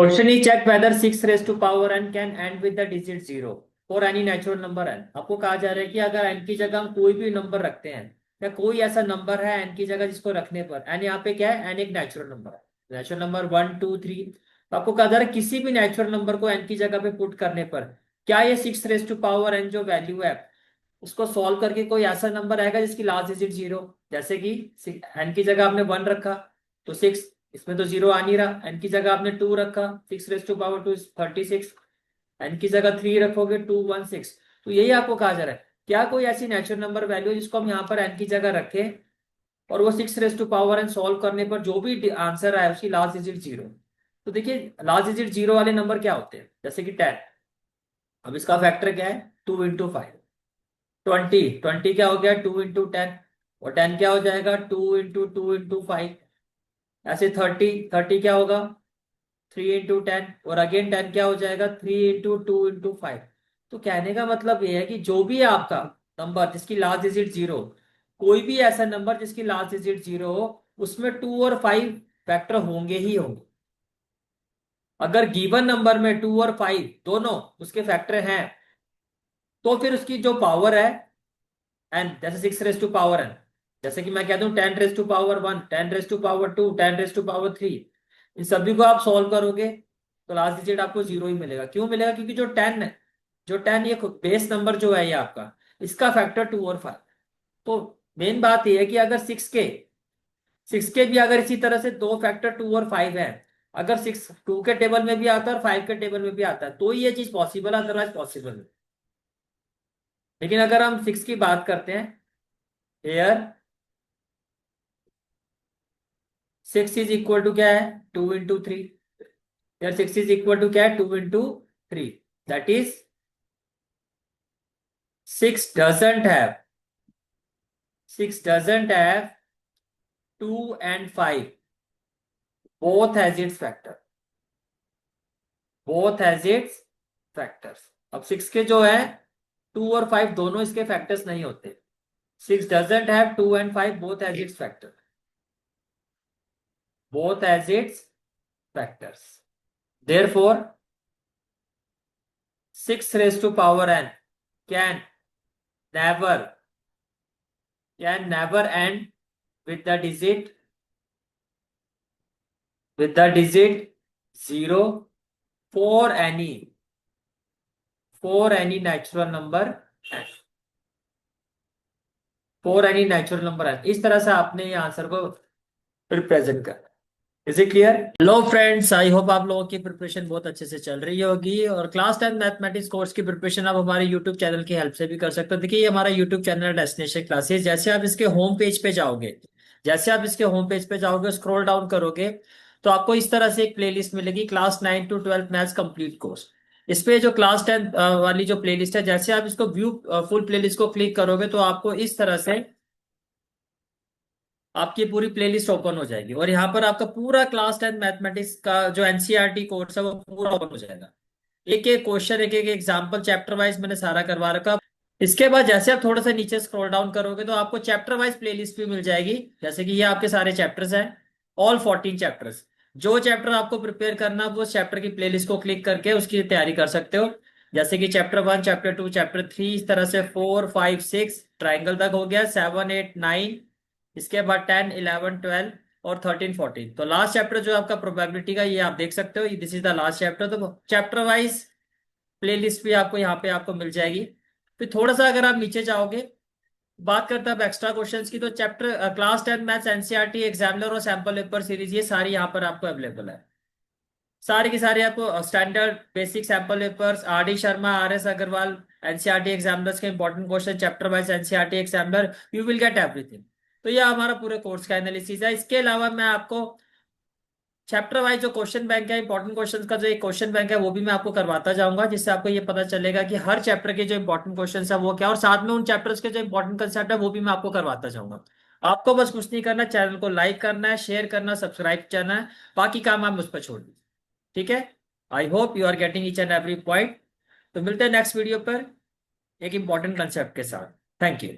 Question ही check whether 6 raised to power n can end with the digit 0 for any natural number n। आपको कहा जा रहा है कि अगर n की जगह हम कोई भी नंबर रखते हैं या कोई ऐसा नंबर है n की जगह जिसको रखने पर n यहाँ पे क्या है, n एक नेचुरल नंबर है, नेचुरल नंबर 1 2 3। तो आपको कहा जा रहा है किसी भी नेचुरल नंबर को n की जगह पे पुट करने पर क्या ये 6 raised to power n जो वैल्यू है उसको सॉल्व करके कोई ऐसा नंबर आएगा जिसकी लास्ट डिजिट 0। जैसे कि n की जगह आपने 1 रखा तो 6, इसमें तो 0 आ नहीं रहा। n की जगह आपने 2 रखा, 6 raised to power 2 36। n की जगह 3 रखोगे 216। तो यही आपको कहा जा रहा है, क्या कोई ऐसी नेचुरल नंबर वैल्यू जिसको हम यहाँ पर n की जगह रखें और वो 6 raised to power n solve करने पर जो भी आंसर आए उसकी लास्ट डिजिट 0। तो देखिए लास्ट डिजिट 0 वाले नंबर क्या होते हैं, जैसे कि 10। अब इसका फैक्टर क्या है, 2 × 5। 20 क्या हो गया, 2 × 10। और 10 क्या हो जाएगा, 2 × 2 × 5। ऐसे 30 क्या होगा, 3 × 10। और अगेन 10 क्या हो जाएगा, 3 × 2 × 5। तो कहने का मतलब ये है कि जो भी है आपका नंबर जिसकी लास्ट डिजिट 0, कोई भी ऐसा नंबर जिसकी लास्ट डिजिट 0 हो, उसमें 2 और 5 फैक्टर होंगे ही होंगे। अगर गिवन नंबर में 2 और 5 दोनों उसके फैक्टर हैं तो फिर उसकी जो पावर है एन, जैसे 6 raised to power n, जैसे कि मैं कहता हूं 10 raised to power 1, 10 raised to power 2, 10 raised to power 3, इन सभी को आप सॉल्व करोगे तो लास्ट डिजिट आपको 0 ही मिलेगा। क्यों मिलेगा, क्योंकि जो 10 है, जो 10 ये बेस नंबर जो है ये आपका, इसका फैक्टर 2 और 5। तो मेन बात ये है कि अगर 6 के भी अगर इसी तरह से दो फैक्टर 2 और 5 है, अगर 6 2 के टेबल में भी आता है और 5 के टेबल में भी आता है तो ये चीज पॉसिबल है, अदरवाइज पॉसिबल नहीं। लेकिन अगर हम 6 की बात करते हैं, हेयर 6 इज इक्वल टू क्या है, 2 × 3। यार 6 इज इक्वल टू क्या है, 2 × 3। That is 6 doesn't have 2 and 5 both has its factor, both has its factors। अब 6 के जो है 2 और 5 दोनों इसके फैक्टर्स नहीं होते। 6 doesn't have 2 and 5 both has its factor, both has its factors। Therefore 6 raised to power n can never end with the digit 0 for any natural number n, for any natural number n। इस तरह से आपने ये answer को represent कर। Is it clear? Hello friends, I hope आप लोगों की प्रिपरेशन बहुत अच्छे से चल रही होगी। और क्लास 10 मैथमेटिक्स कोर्स की प्रिपरेशन आप हमारे यूट्यूब चैनल की हेल्प से भी कर सकते हो। देखिए ये हमारा यूट्यूब चैनल है डेस्टिनेशन क्लासेस। जैसे आप इसके होम पेज पे जाओगे, स्क्रॉल डाउन करोगे तो आपको इस तरह से एक प्लेलिस्ट मिलेगी, class 9 to 12 maths complete course. इस पे जो क्लास 10 वाली जो प्लेलिस्ट है, जैसे आप इसको व्यू फुल प्लेलिस्ट को क्लिक करोगे तो आपको इस तरह से आपकी पूरी प्लेलिस्ट ओपन हो जाएगी और यहाँ पर आपका पूरा क्लास 10 मैथमेटिक्स का जो एनसीईआरटी कोर्स है वो पूरा ओपन हो जाएगा। एक एक क्वेश्चन, एक एक एग्जांपल चैप्टर वाइज मैंने सारा करवा रखा। इसके बाद जैसे आप थोड़ा सा नीचे स्क्रॉल डाउन करोगे तो आपको चैप्टर वाइज प्लेलिस्ट भी मिल जाएगी। जैसे कि ये आपके सारे चैप्टर्स हैं, ऑल 14 चैप्टर्स। जो चैप्टर आपको प्रिपेयर करना वो चैप्टर की प्लेलिस्ट को क्लिक करके उसकी तैयारी कर सकते हो। जैसे कि चैप्टर 1, चैप्टर 2, चैप्टर 3, इस तरह से 4 5 6 ट्राइंगल तक हो गया, 7 8 9, इसके बाद 10 11 12 और 13 14। तो लास्ट चैप्टर जो आपका प्रोबेबिलिटी का, ये आप देख सकते हो, this is the last chapter. तो चैप्टर वाइज प्लेलिस्ट भी आपको यहाँ पे आपको मिल जाएगी। फिर थोड़ा सा अगर आप नीचे जाओगे, बात करते हैं अब एक्स्ट्रा क्वेश्चंस की, तो chapter class 10 maths NCERT examiner और सैंपल पेपर सीरीज ये सारी यहाँ पर आपको अवेलेबल है। सारे के सारे आपको standard basic sample papers, R D Sharma, R S Agarwal, NCERT examiners के important question, chapter wise NCERT examiner, you will get everything. तो ये हमारा पूरे कोर्स का एनालिसिस है। इसके अलावा मैं आपको चैप्टर वाइज जो क्वेश्चन बैंक है, इंपॉर्टेंट क्वेश्चन का जो एक क्वेश्चन बैंक है वो भी मैं आपको करवाता जाऊंगा, जिससे आपको ये पता चलेगा कि हर चैप्टर के जो इंपॉर्टेंट क्वेश्चन है वो क्या, और साथ में उन चैप्टर्स के जो इंपॉर्टेंट कंसेप्ट है वो भी मैं आपको करवाता जाऊंगा। आपको बस कुछ नहीं करना, चैनल को लाइक करना है, शेयर करना, सब्सक्राइब करना है, बाकी काम आप मुझ पर छोड़ दीजिए। ठीक है? I hope you are getting each and every point. तो मिलते हैं नेक्स्ट वीडियो पर एक इंपॉर्टेंट कंसेप्ट के साथ। Thank you.